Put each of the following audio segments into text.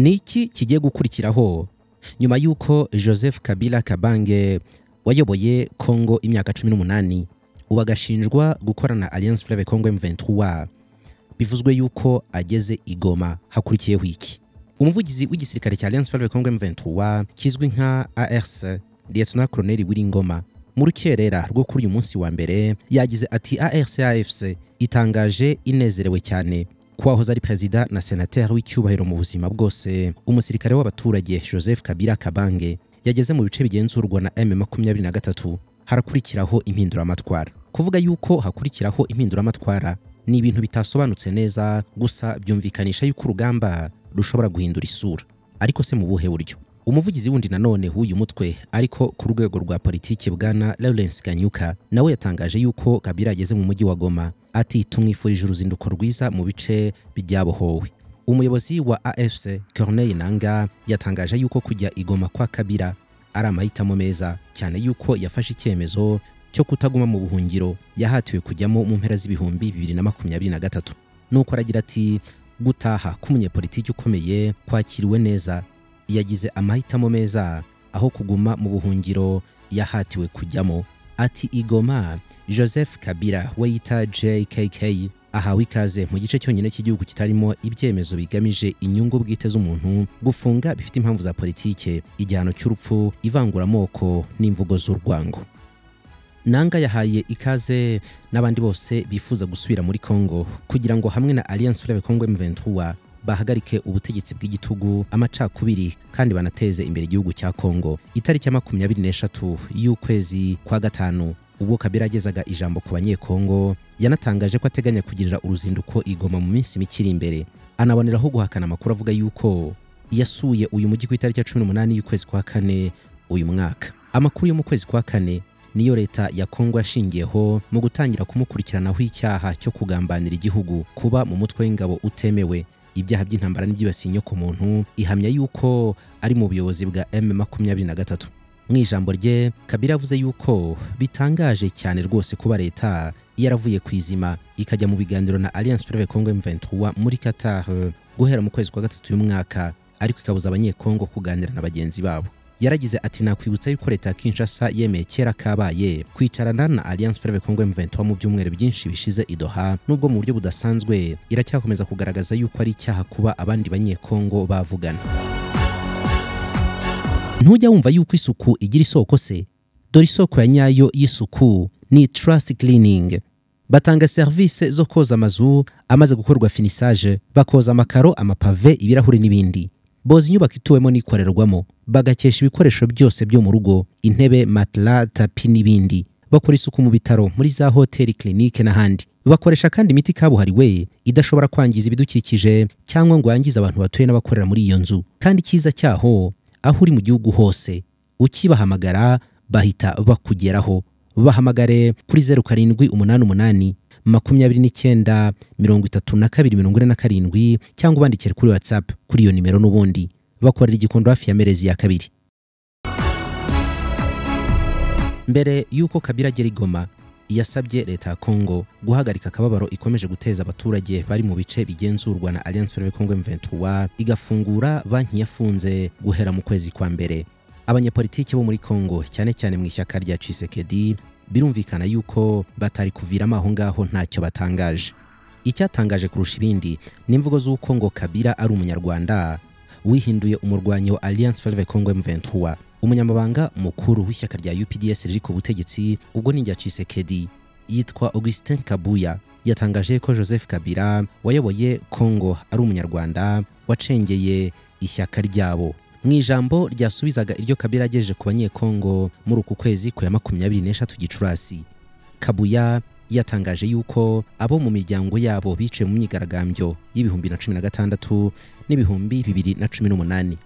Niki kigiye gukurikiraho nyuma yuko Joseph Kabila Kabange wayoboye Congo imyaka 18 ubagashinjwa gukorana Alliance Fleuve Congo M23 bivuzwe yuko ageze igoma hakurikiyeho iki? Umuvugizi w'igisirikare cya Alliance Fleuve Congo M23 kizwi nka ARC Lieutenant Colonel Wiringoma mu rukerera rwo kuri uyu munsi wa mbere yagize ati ARC AFC itangaje inezerewe cyane kwahoze ari president na senateur w'icyubahiro mu buzima bwose umusirikare w'abaturage Joseph Kabila Kabange yageze mu bice bigenzurwa na M23 harakurikiraho impinduramatwara. Kuvuga yuko hakurikiraho impinduramatwara ni ibintu bitasobanutse neza, gusa byumvikanisha yuko urugamba rushobora guhindura isura. Ariko se mu buhe buryo? Umuvugizi wundi nanone w'uyu mutwe ariko ku rwego rwa politiki bwana Lawrence Kanyuka nawe yatangaje yuko Kabila ageze mu mujyi wa Goma ati tumwifurije uruzinduko rwiza mu bice bijyabohowe. Umuyobozi wa AFC Corneille Nangaa yatangaje yuko kujya igoma kwa Kabila ari amahitamo meza cyane yuko yafashe icyemezo cyo kutaguma mu buhungiro yahatiwe kujyamo mu mpera z'ibihumbi 2023. Nuko aragira ati gutaha k'umunyepolitiki ukomeye kwakiriwe neza, yagize amahitamo meza aho kuguma mu buhungiro yahatiwe kujyamo. Ati igoma Joseph Kabila wayita JKK ahawe ikaze mu gice cyonyine cy'igihugu kitarimo ibyemezo bigamije inyungu bwite z'umuntu, gufunga bifite impamvu za politike, igihano cy'urupfu, ivanguramoko n'imvugo z'urwango. Nanga yahaye ikaze n'abandi bose bifuza gusubira muri Congo kugira ngo hamwe na Alliance Fleuve Congo M23 bahagarike ubutegetsi bw'igitugu, amacakubiri kandi banateze imbere igihugu cya Congo. Itariki ya 23 y'ukwezi kwa gatanu ubwo Kabila agezaga ijambo ku banyekongo yanatangaje ko ateganya kugirira uruzinduko igoma mu minsi mikiri imbere. Anaboneraho guhakana amakuru avuga yuko yasuye uyu mujyi ku itariki ya 18 y'ukwezi kwa kane uyu mwaka. Amakuru yo mu kwezi kwa kane niyo leta ya Congo yashingiyeho mu gutangira kumukurikiranaho icyaha cyo kugambanira igihugu, kuba mu mutwe w'ingabo utemewe, ibyaha by'intambara n'ibyibasiye ku muntu, ihamya yuko ari mu buyobozi bwa M23. Mu ijambo rye Kabila yavuze yuko bitangaje cyane rwose kuba leta yaravuye kwizima ikajya mu biganiro na Alliance Fleuve Congo M23 muri Qatar guhera mu kwezi kwa gatatu y'umwaka, ariko ikabuza abanyekongo kuganira na bagenzi babo. Yaragize ati nakwibutsa yuko leta ya Kinshasa yemeye kera kabaye kwicarana na Alliance Fleuve Congo M23 mu byumweru byinshi bishize i Doha, nubwo mu buryo budasanzwe iracyakomeza kugaragaza yuko ari icyaha kuba abandi banyekongo bavugana. Ntujya wumva yuko isuku igira isoko se? Dore isoko ya nyayo y'isuku ni Trust Cleaning. Batanga service zo koza amazu amaze gukorwa finissage, bakoza amakaro, amapave, ibirahuri n'ibindi. Boza inyubako ituwemo n'ikorerwamo, bagakesha ibikoresho byose byo mu rugo, intebe, matla, tapi n'ibindi. Bakora isuku mu bitaro, muri za hoteli, clinique n'ahandi. Bakoresha kandi imiti kabuhariwe idashobora kwangiza ibidukikije cyangwa ngo yangize abantu batuye n'abakorera muri iyo nzu. Kandi cyiza cyaho aho uri mu gihugu hose ukibahamagara bahita bakugeraho. Bahamagare kuri 0788 29 32 cyangwa bandikire kuri WhatsApp kuri iyo nimero n'ubundi. Bakorera igikondo hafi ya Merezi ya kabiri. Mbere yuko Kabila agera igoma yasabye leta ya Congo guhagarika akababaro ikomeje guteza abaturage bari mu bice bigenzurwa na Alliance Fleuve Congo M23, igafungura banki yafunze guhera mu kwezi kwa mbere. Abanyepolitiki bo muri Congo cyane cyane mu ishyaka rya Tshisekedi birumvikana yuko batari kuviramo aho ngaho ntacyo batangaje. Icyatangaje kurusha ibindi ni imvugo z'uko ngo Kabila ari umunyarwanda wihinduye umurwanyi wa Alliance Fleuve Congo M23. Umunyamabanga mukuru w'ishyaka rya UPDS riri ku butegetsi ubwo ni rya Tshisekedi yitwa Augustin Kabuya yatangaje ko Joseph Kabila wayoboye Congo ari umunyarwanda wacengeye ishyaka ryabo. Mu ijambo ryasubizaga iryo Kabila agejeje ku banyekongo muri uku kwezi kwa 23 Gicurasi, Kabuya yatangaje yuko abo mu miryango yabo biciye mu myigaragambyo y'ibihumbi 2016 n'ibihumbi 2018.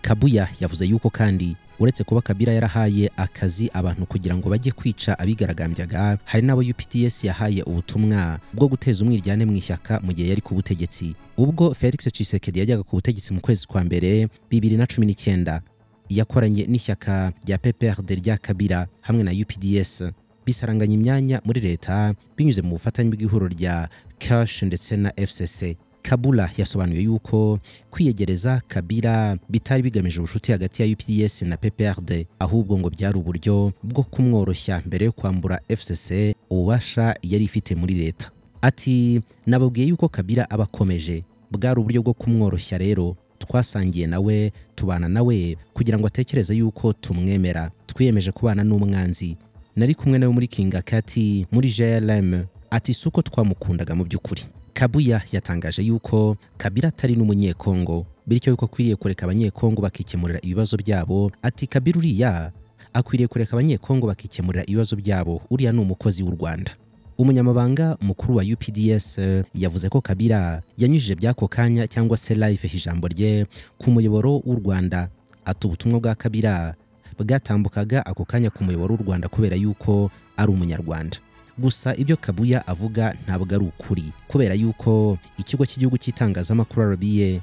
Kabuya yavuze yuko kandi uretse kuba Kabila yarahaye akazi abantu kugira ngo bajye kwica abigaragambyaga, hari n'abo UPDS yahaye ubutumwa bwo guteza umwiryane mu ishyaka mu gihe yari ku butegetsi. Ubwo Felix Tshisekedi yajyaga ku butegetsi mu kwezi kwa mbere 2019 yakoranye n'ishyaka rya PPRD rya Kabila hamwe na UPDS bisaranganya imyanya muri leta binyuze mu bufatanye bw'ihuriro rya Cash ndetse na FCC. Kabula yasobanuye yuko kwiyegereza Kabila bitari bigamije ubushuti hagati ya UPDS na PPRD, ahubwo ngo byari uburyo bwo kumworoshya mbere yo kwambura FCC ububasha yari ifite muri leta. Ati nababwiye yuko Kabila abakomeje, bwari uburyo bwo kumworoshya, rero twasangiye nawe, tubana nawe kugira ngo atekereze yuko tumwemera, twiyemeje kubana n'umwanzi. Nari kumwe nawe muri Kingakati muri JLM. Ati suko twamukundaga mu by'ukuri. Kabuya yatangaje yuko Kabila atari n'umunyekongo, bityo yuko akwiriye kureka abanyekongo bakikemurira ibibazo byabo. Ati Kabila uriya akwiriye kureka abanyekongo bakikemurira ibibazo byabo, uriya ni umukozi w'u Rwanda. Umunyamabanga mukuru wa UPDS yavuze ko Kabila yanyujije byako kanya cyangwa se live ijambo rye ku muyoboro w'u Rwanda. Ati ubutumwa bwa Kabila bwatambukaga ako kanya ku muyoboro w'u Rwanda kubera yuko ari umunyarwanda. Gusa ibyo Kabuya avuga ntabwo ari ukuri, kubera yuko ikigo cy'igihugu cy'itangazamakuru RBA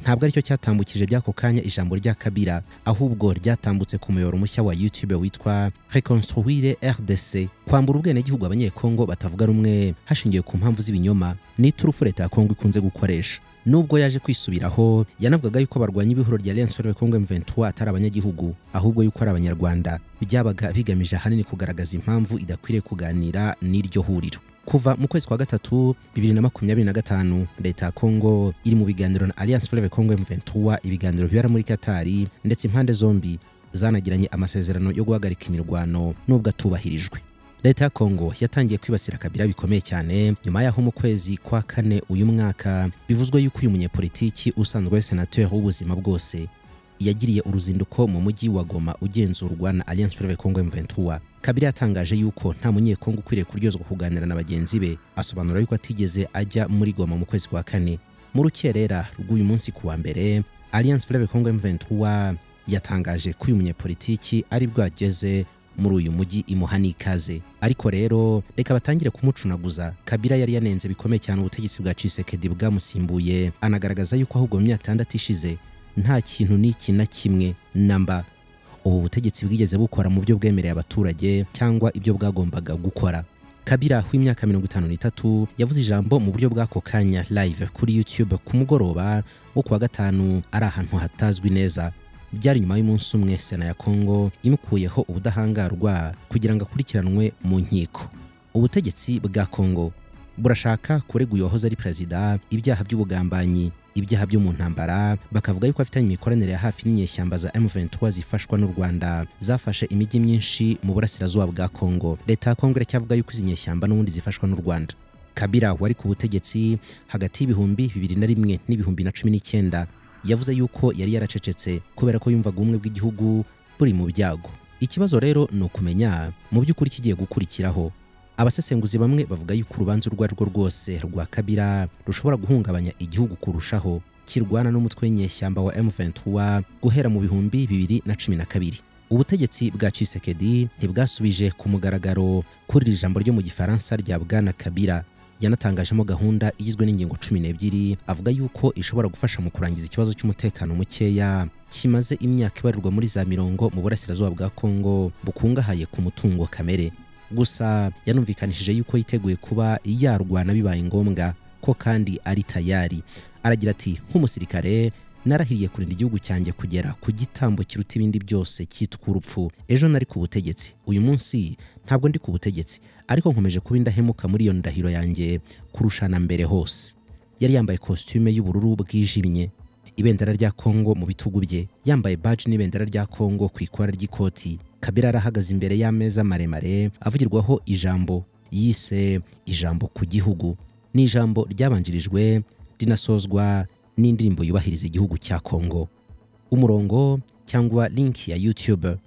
ntabwo aricyo cyatambukije byako kanya ijambo rya Kabila, ahubwo ryatambutse ku muyoboro mushya wa YouTube witwa Reconstruire RDC. Kwambura ubwenegihugu abanyekongo batavuga rumwe hashingiwe ku mpamvu z'ibinyoma ni turufu leta ya Kongo ikunze gukoresha. Nubwo yaje kwisubiraho, yanavugaga yuko abarwanya ibihuro rya Alliance Fleuve Congo M23 atari abanyagihugu, ahubwo yuko ari abanyarwanda. Byabaga bigamije ahanini kugaragaza impamvu idakwiriye kuganira n'iryo huriro. Kuva mu kwezi kwa gatatu 2025, leta ya Kongo iri mu biganiro na Alliance Fleuve Congo M23, ibiganiro bibera muri Katari, ndetse impande zombi zanagiranye amasezerano yo guhagarika imirwano nubwo atubahirijwe. Leta ya Kongo yatangiye kwibasira Kabila bikomeye cyane nyuma yaho mu kwezi kwa kane uyu mwaka bivuzwe yuko uyu munyepolitiki usanzwe senateur w'ubuzima bwose yagiriye uruzinduko mu mujyi wa Goma ugenzurwa na Alliance Fleuve Congo M23. Kabila yatangaje yuko nta munyekongo ukwiriye kuryozwa kuganira na bagenzi be, asobanura yuko atigeze ajya muri Goma mu kwezi kwa kane. Mu rukerera rw'uyu munsi kuwa mbere, Alliance Fleuve Congo M23 yatangaje ko uyu munyepolitiki ari bwageze muri uyu mujyi imuhani ikaze. Ariko rero reka batangire kumucunaguza. Kabila yari yanenze bikomeye cyane ubutegetsi bwa Tshisekedi bwamusimbuye, anagaragaza yuko ahubwo mu myaka 6 ishize nta kintu n'iki na kimwe namba ubu butegetsi bwigeze bukora mu byo bwemereye abaturage cyangwa ibyo bwagombaga gukora. Kabila w'imyaka 53 yavuze ijambo mu buryo bwako kanya live kuri YouTube ku mugoroba wo kuwa gatanu ari ahantu hatazwi neza. Byari nyuma y'umunsi umwe Sena ya Kongo imukuyeho ubudahangarwa kugira ngo akurikiranwe mu nkiko. Ubutegetsi bwa Kongo burashaka kurega uyu wahoze ari perezida ibyaha by'ubugambanyi, ibyaha byo mu ntambara, bakavuga yuko afitanye imikoranire ya hafi n'inyeshyamba za M23 zifashwa n'u Rwanda zafashe imijyi myinshi mu burasirazuba bwa Kongo. Leta ya Kongo iracyavuga yuko izi nyeshyamba n'ubundi zifashwa n'u Rwanda. Kabila wari ku butegetsi hagati y'ibihumbi 2001 n'ibihumbi 2019 yavuze yuko yari yaracecetse kubera ko yumvaga ubumwe bw'igihugu buri mu byago. Ikibazo rero ni ukumenya mu by'ukuri kigiye gukurikiraho. Abasesenguzi bamwe bavuga yuko urubanza urwo ari rwo rwose rwa Kabila rushobora guhungabanya igihugu kurushaho, kirwana n'umutwe w'inyeshyamba wa M23 guhera mu bihumbi 2012. Ubutegetsi bwa Tshisekedi ntibwasubije ku mugaragaro kuri iri jambo ryo mu Gifaransa rya Bwana Kabila. Yanatangajemo gahunda igizwe n'ingingo 12 avuga yuko ishobora gufasha mu kurangiza ikibazo cy'umutekano mukeya kimaze imyaka ibarirwa muri za mirongo mu burasirazuba bwa Kongo bukungahaye ku mutungo kamere. Gusa yanumvikanishije yuko yiteguye kuba yarwana bibaye ngombwa ko kandi ari tayari. Aragira ati nk'umusirikare narahiriye kurinda igihugu cyanjye kugera ku gitambo kiruta ibindi byose cyitwa urupfu. Ejo nari ku butegetsi, uyu munsi ntabwo ndi ku butegetsi, ariko nkomeje kuba indahemuka muri iyo ndahiro yanjye kurushana mbere hose. Yari yambaye costume y'ubururu bwijimye, ibendera rya Kongo mu bitugu bye, yambaye badge n'ibendera rya Kongo ku ikora ry'ikoti. Kabila arahagaze imbere y'ameza maremare avugirwaho ijambo yise ijambo ku gihugu. Ni ijambo ryabanjirijwe rinasozwa n'indirimbo yubahiriza igihugu cya Kongo. Umurongo cyangwa link ya YouTube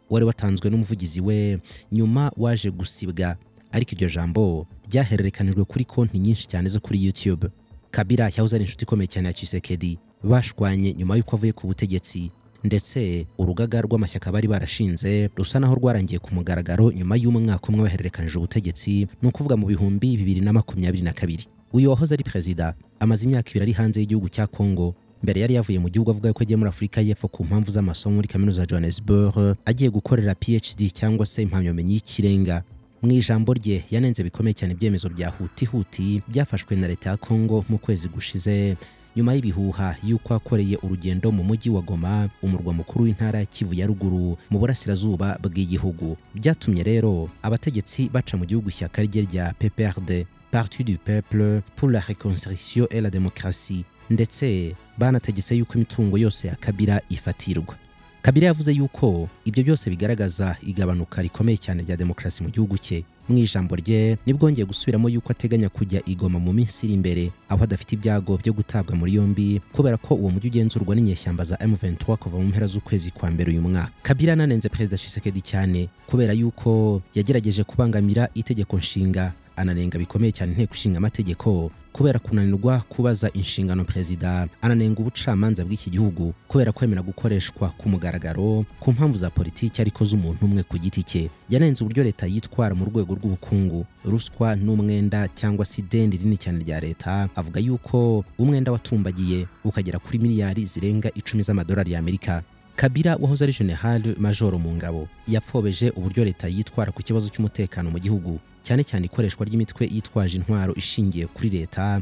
wari watanzwe n'umuvugizi we nyuma waje gusibwa, ariko iryo jambo ryahererekanijwe kuri konti nyinshi cyane zo kuri YouTube. Kabila yahoze ari inshuti ikomeye cyane ya Tshisekedi, bashwanye nyuma y'uko avuye ku butegetsi, ndetse urugaga rw'amashyaka bari barashinze rusa naho rwarangiye ku mugaragaro nyuma y'umwaka umwe bahererekanije ubutegetsi, ni ukuvuga mu bihumbi 2022. Uyu wahoze ari perezida amaze imyaka 2 ari hanze y'igihugu cya Kongo. Mbere yari yavuye mu gihugu avuga ko agiye muri Afurika y'Epfo ku mpamvu z'amasomo muri kaminuza ya Johannesburg, agiye gukorera PhD cyangwa se impamyabumenyi y'ikirenga mu ijambo rye yanenze bikomeye cyane ibyemezo bya huti byafashwe na leta ya Kongo mu kwezi gushize nyuma y'ibihuha y'uko akoreye urugendo mu mujyi wa Goma, umurwa mukuru w'intara ya Kivu ya ruguru mu burasirazuba bw'igihugu. Byatumye rero abategetsi baca mu gihugu ishyaka rye rya PPRD, Parti du Peuple pour la Reconstruction et la Démocratie, ndetse banategetse yuko imitungo yose ya Kabila ifatirwa. Kabila yavuze yuko ibyo byose bigaragaza igabanuka rikomeye cyane rya demokarasi mu gihugu cye. Mu ijambo rye nibwo ngiye gusubiramo yuko ateganya kujya igoma mu minsi iri imbere, aho adafite ibyago byo gutabwa muri yombi kubera ko uwo mujyi ugenzurwa n'inyeshyamba za M23 kuva mu mpera z'ukwezi kwa mbere uyu mwaka. Kabila ananenze Perezida Tshisekedi cyane kubera yuko yagerageje kubangamira itegeko nshinga, ananenga bikomeye cyane inteko ishinga amategeko kubera kunanirwa kubaza inshingano perezida, ananenga ubucamanza bw'iki gihugu kubera kwemera gukoreshwa ku mugaragaro ku mpamvu za politiki ariko z'umuntu umwe ku giti cye. Yanenze uburyo leta yitwara mu rwego rw'ubukungu, ruswa n'umwenda cyangwa se ideni rinini cyane rya leta. Avuga yuko umwenda watumbagiye ukagera kuri miliyari zirenga 10 z'amadolari y'Amerika. Kabila wahoze ari General Major mu ngabo yapfobeje uburyo leta yitwara ku kibazo cy'umutekano mu gihugu, cyane cyane ikoreshwa ry'imitwe yitwaje intwaro ishingiye kuri leta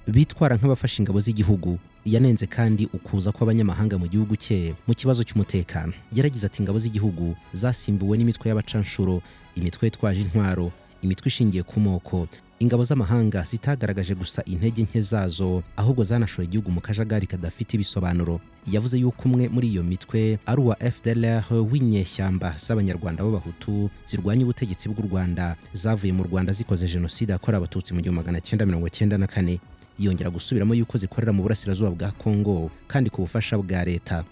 bitwara nk'abafasha ingabo z'igihugu. Yanenze kandi ukuza kw'abanyamahanga mu gihugu cye mu kibazo cy'umutekano. Yaragize ati ingabo z'igihugu zasimbuwe n'imitwe y'abacanshuro, imitwe yitwaje intwaro, imitwe ishingiye ku moko. Ingabo z'amahanga zitagaragaje gusa intege nke zazo, ahubwo zanashoye igihugu mu kajagari kadafite ibisobanuro. Yavuze yuko umwe muri iyo mitwe ari uwa FDLR w'inyeshyamba z'abanyarwanda b'abahutu zirwanya ubutegetsi bw'u Rwanda, zavuye mu Rwanda zikoze jenoside yakorewe abatutsi mu 1994. Yongera gusubiramo yuko zikorera mu burasirazuba bwa Kongo kandi ku bufasha bwa leta.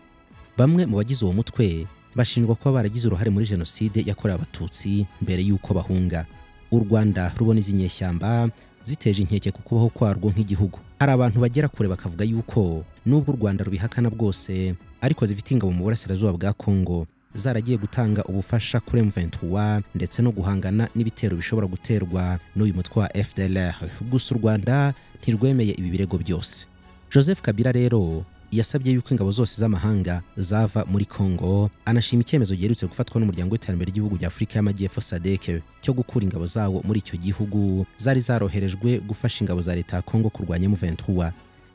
Bamwe mu bagize uwo mutwe bashinjwa kuba baragize uruhare muri jenoside yakorewe abatutsi mbere yuko bahunga. U Rwanda rubona izi nyeshyamba ziteje inkeke ku kubaho kwarwo nk'igihugu. Hari abantu bagera kure bakavuga yuko nubwo u Rwanda rubihakana bwose ariko zifite ingabo mu burasirazuba bwa Kongo zaragiye gutanga ubufasha kuri M23 ndetse no guhangana n'ibitero bishobora guterwa n'uyu mutwe wa FDLR. Gusa u Rwanda ntirwemeye ibi birego byose. Joseph Kabila rero yasabye yuko ingabo zose z'amahanga zava muri Kongo, anashima icyemezo giherutse gufatwa n'umuryango w'iterambere ry'ibihugu bya Afurika y'Amajyepfo SADC cyo gukura ingabo zawo muri icyo gihugu zari zaroherejwe gufasha ingabo za leta ya Kongo kurwanya M23.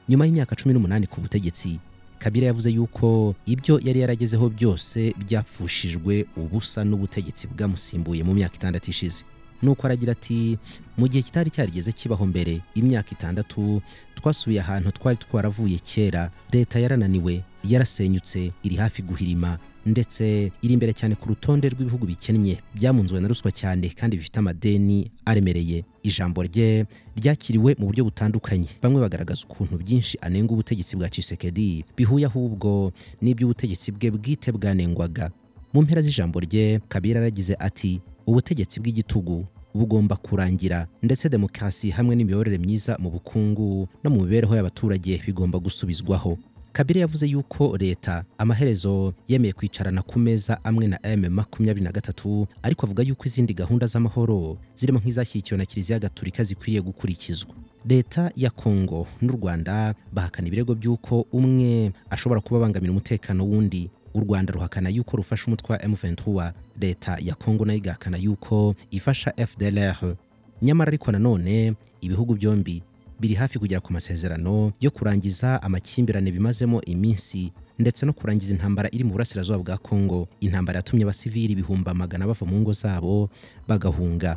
Nyuma y'imyaka 18 ku butegetsi, Kabila yavuze yuko ibyo yari yaragezeho byose byapfushijwe ubusa n'ubutegetsi bwamusimbuye mu myaka 6 ishize. Nuko aragira ati mu gihe kitari cyarigeze kibaho mbere imyaka 6 twasubiye ahantu twari twaravuye kera. Leta yarananiwe, yarasenyutse, iri hafi guhirima, ndetse iri imbere cyane ku rutonde rw'ibihugu bikennye byamunzwe na ruswa cyane kandi bifite amadeni aremereye. Ijambo rye ryakiriwe mu buryo butandukanye. Bamwe bagaragaza ukuntu byinshi anenga ubutegetsi bwa Tshisekedi bihuye ahubwo n'iby'ubutegetsi bwe bwite bwanengwaga. Mu mpera z'ijambo rye Kabila yaragize ati ubutegetsi bw'igitugu bugomba kurangira, ndetse demokarasi hamwe n'imiyoborere myiza mu bukungu no mu mibereho y'abaturage bigomba gusubizwaho. Kabila yavuze yuko leta amaherezo yemeye kwicarana ku meza amwe na M23, ariko avuga yuko izindi gahunda z'amahoro zirimo nk'izashyikiwe na Kiliziya Gatolika zikwiriye gukurikizwa. Leta ya Kongo n'u Rwanda bahakana ibirego by'uko umwe ashobora kuba bangamira umutekano wundi. U Rwanda ruhakana yuko rufasha umutwe wa M23, leta ya Kongo nayo igahakana yuko ifasha FDLR. Nyamara ariko nanone ibihugu byombi biri hafi kugera ku masezerano yo kurangiza amakimbirane bimazemo iminsi ndetse no kurangiza intambara iri mu burasirazuba bwa Kongo. Intambara yatumye abasivili ibihumbi magana bava mu ngo zabo bagahunga.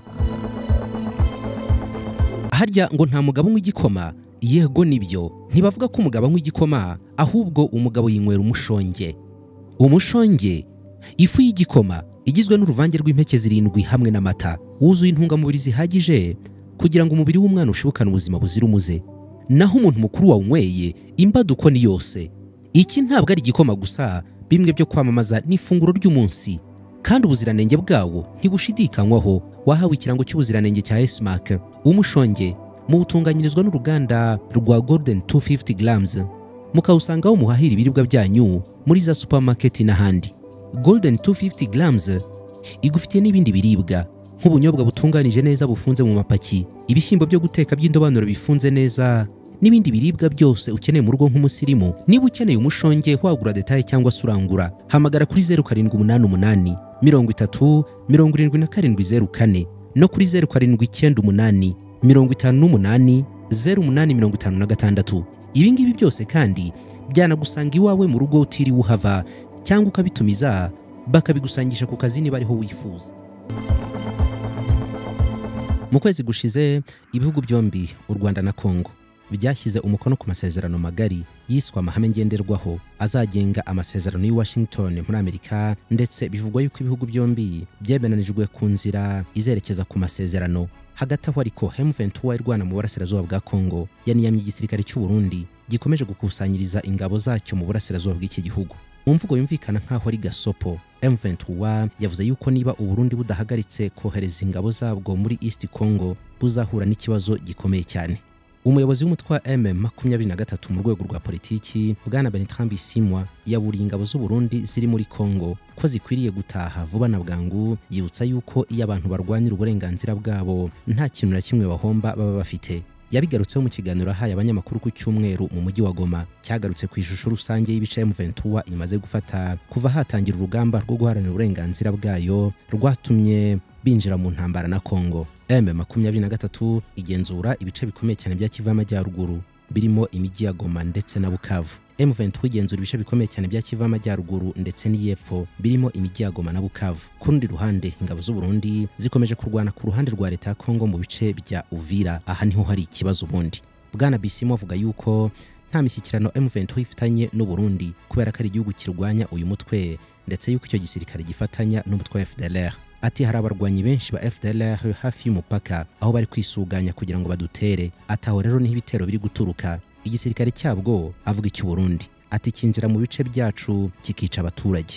Harya ngo nta mugabo w'igikoma? Yego nibyo, ntibavuga ko umugabo w'igikoma, ahubwo umugabo yinywera umushonge. Umushonge, ifu y'igikoma igizwe n'uruvange rw'impeke 7 hamwe n'amata, wuzuye intungamubiri zihagije kugira ngo umubiri w'umwana ushibukane ubuzima buzira umuze. Naho umuntu mukuru wawunyweye imbaduko ni yose. Iki ntabwo ari igikoma gusa, bimwe byo kwamamaza n'ifunguro ry'umunsi, kandi ubuziranenge bwawo ntibushidikanywaho. Wahawe ikirango cy'ubuziranenge cya ESMAC. Umushonge muwutunganyirizwa n'uruganda rwa Golden 250 grams, mukawusangaho muhahira ibiribwa byanyu muri za supermarket n'ahandi. Golden 250 grams igufitiye n'ibindi biribwa nk'ubunyobwa butunganije neza bufunze mu mapaki, ibishyimbo byo guteka by'indobanuro bifunze neza, n'ibindi biribwa byose ukeneye mu rugo nk'umusirimu. Niba ukeneye umushonge wagura detail cyangwa surangura, hamagara kuri 0788 30 7704 no kuri 0798 58 0856. Ibi ngibi byose kandi byanagusanga iwawe mu rugo utiriwe uhava cyangwa ukabitumiza bakabigusangisha ku kazi niba ariho wifuza. Mu kwezi gushize ibihugu byombi u Rwanda na Kongo byashyize umukono ku masezerano magari yiswa amahame ngenderwaho azagenga amasezerano y'I Washington muri Amerika, ndetse bivugwa yuko ibihugu byombi byemenanijwe ku nzira izerekeza ku masezerano. Hagati aho ariko M23 irwana mu burasirazuba bwa Kongo yaniyamye igisirikare cy'u Burundi gikomeje gukusanyiriza ingabo zacyo mu burasirazuba bw'iki gihugu. Mu mvugo yumvikana nkaho ari gasopo, M23 yavuze yuko niba u Burundi budahagaritse kohereza ingabo zabwo muri East Congo buzahura n'ikibazo gikomeye cyane. Umuyobozi w'umutwe wa M23 mu rwego rwa politiki Bwana Bertrand Bisimwa yaburiye ingabo z'u Burundi ziri muri Kongo ko zikwiriye gutaha vuba na bwangu, yibutsa yuko iyo abantu barwanira uburenganzira bwabo nta kintu na kimwe bahomba baba bafite. Yabigarutseho mu kiganiro ahaye abanyamakuru ku cyumweru mu mujyi wa Goma, cyagarutse ku ishusho rusange y'ibice M23 imaze gufata kuva hatangira urugamba rwo guharanira uburenganzira bwayo rwatumye binjira mu ntambara na Kongo. M23 igenzura ibice bikomeye cyane bya Kivu y'Amajyaruguru birimo imijyi ya Goma ndetse na Bukavu. M23 igenzura ibice bikomeye cyane bya Kivu y'Amajyaruguru ndetse n'Iyepfo birimo imijyi ya Goma na Bukavu. Ku rundi ruhande ingabo z'u Burundi zikomeje kurwana ku ruhande rwa leta ya Kongo mu bice bya Uvira. Aha niho hari ikibazo ubundi. Bwana Bisimo avuga yuko nta mishyikirano M23 ifitanye n'u Burundi kubera ko ari igihugu kirwanya uyu mutwe, ndetse yuko icyo gisirikare gifatanya n'umutwe wa FDLR. Ati hari abarwanyi benshi ba FDLR hafi y'umupaka aho bari kwisuganya kugira ngo badutere. Ataho rero niho ibitero biri guturuka. Igisirikare cyabwo avuga icy'u Burundi ati kinjira mu bice byacu kikica abaturage.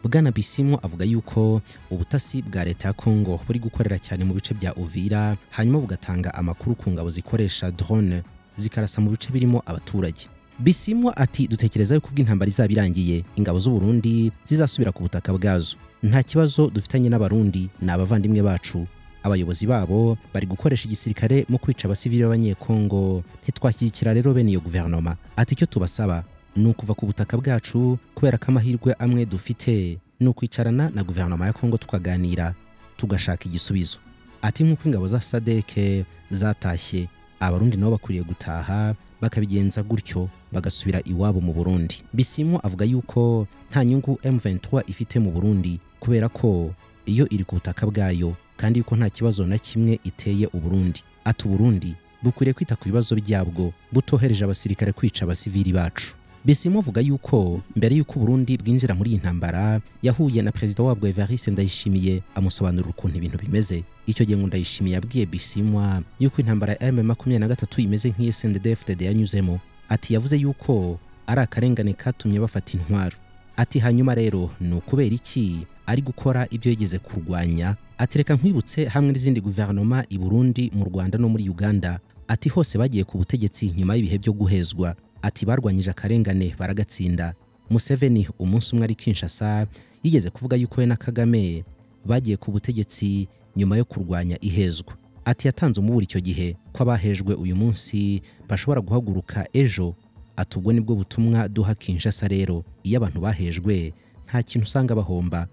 Bwana Bisimwo avuga yuko ubutasi bwa leta ya Kongo buri gukorera cyane mu bice bya Uvira, hanyuma bugatanga amakuru ku ngabo zikoresha drone zikarasa mu bice birimo abaturage. Bisimwo ati dutekereza yuko ubw'intambara izaba irangiye ingabo z'u Burundi zizasubira ku butaka bwazo. Nta kibazo dufitanye n'abarundi, ni abavandimwe bacu. Abayobozi babo bari gukoresha igisirikare mu kwica abasivili b'abanyekongo. Ntitwashyigikira rero bene iyo guverinoma. Ati icyo tubasaba ni ukuva ku butaka bwacu kubera ko amahirwe amwe dufite ni ukwicarana na guverinoma ya Kongo tukaganira tugashaka igisubizo. Ati nk'uko ingabo za SADC zatashye, abarundi nabo bakwiriye gutaha bakabigenza gutyo bagasubira iwabo mu Burundi. Bisimwo avuga yuko nta nyungu M23 ifite mu Burundi kubera ko iyo iri ku butaka bwayo, kandi yuko nta kibazo na kimwe iteye u Burundi. Ati u Burundi bukwiriye kwita ku bibazo byabwo butohereje abasirikare kwica abasivili bacu. Bisimwo avuga yuko mbere yuko Burundi bwinjira muri iyi ntambara yahuye na perezida wabwo Evariste Ndayishimiye amusobanurira ukuntu ibintu bimeze. Icyo gihe ngo Ndayishimiye yabwiye Bisimwa yuko intambara ya M23 imeze nk'iyo CNDD-FDD yanyuzemo. Ati yavuze yuko ari akarengane katumye bafata intwaro. Ati hanyuma rero ni ukubera iki ari gukora ibyo yigeze kurwanya. Ati reka nkwibutse hamwe n'izindi guverinoma i Burundi, mu Rwanda no muri Uganda. Ati hose bagiye ku butegetsi nyuma y'ibihe byo guhezwa. Ati barwanyije akarengane baragatsinda. Museveni umunsi umwe ari Kinshasa yigeze kuvuga yuko we na Kagame bagiye ku butegetsi nyuma yo kurwanya ihezwa. Ati yatanze umuburi icyo gihe ko abahejwe uyu munsi bashobora guhaguruka ejo. Ati ubwo nibwo butumwa duha Kinshasa rero. Iyo abantu bahejwe nta kintu usanga bahomba,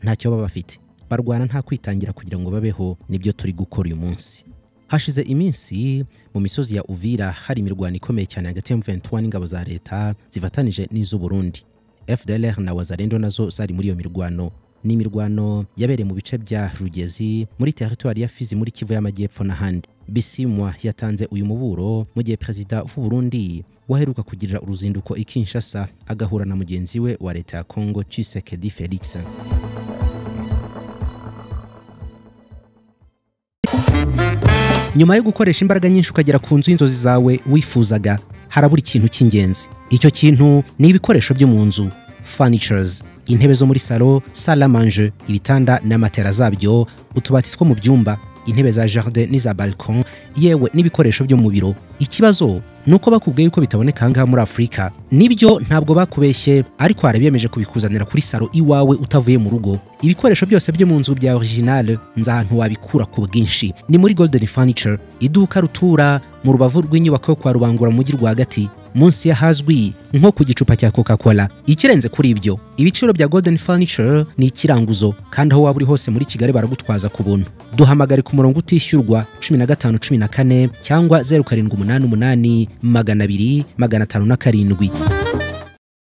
ntacyo baba bafite, barwana nta kwitangira kugira ngo babeho. Nibyo turi gukora uyu munsi. Hashize iminsi mu misozi ya Uvira hari imirwano ikomeye cyane hagati ya M23 n'ingabo za leta zifatanije n'iz'u Burundi. FDLR na Wazalendo nazo zari muri iyo mirwano. Ni imirwano yabereye mu bice bya Rugezi muri territoire ya Fizi muri Kivu y'Amajyepfo n'ahandi. Bisimwa yatanze uyu muburo mu gihe perezida w'u Burundi waheruka kugirira uruzinduko i Kinshasa agahura na mugenzi we wa leta ya Kongo Tshisekedi Felix. Nyuma yo gukoresha imbaraga nyinshi ukagera ku nzu y'inzozi zawe wifuzaga, harabura ikintu cy'ingenzi. Icyo kintu ni ibikoresho byo mu nzu, furnitures, intebe zo muri salo, salle à manger, ibitanda n'amatera zabyo, utubati two mu byumba, intebe za jardin n'iza balcon, yewe n'ibikoresho byo mu biro. Ikibazo nuko bakubwiye yuko bitaboneka ngaha muri Afrika. Nibyo ntabwo bakubeshye, ariko harabiyemeje kubikuzanira kuri salo iwawe utavuye mu rugo. Ibikoresho byose byo mu nzu bya original nzahantu wabikura ku bwinshi ni muri Golden Furniture, iduka rutura mu rubavu rw'inyubako yo kwa Rubangura mu mujyi rwagati. munsi y'ahazwi nko ku gicupa cya Coca-Cola. Ikirenze kuri ibyo, ibiciro bya Golden Furniture ni ikiranguzo, kandi aho waba uri hose muri Kigali baragutwaza ku buntu. Duhamagare ku murongo utishyurwa 1514 cyangwa 0788 200 507.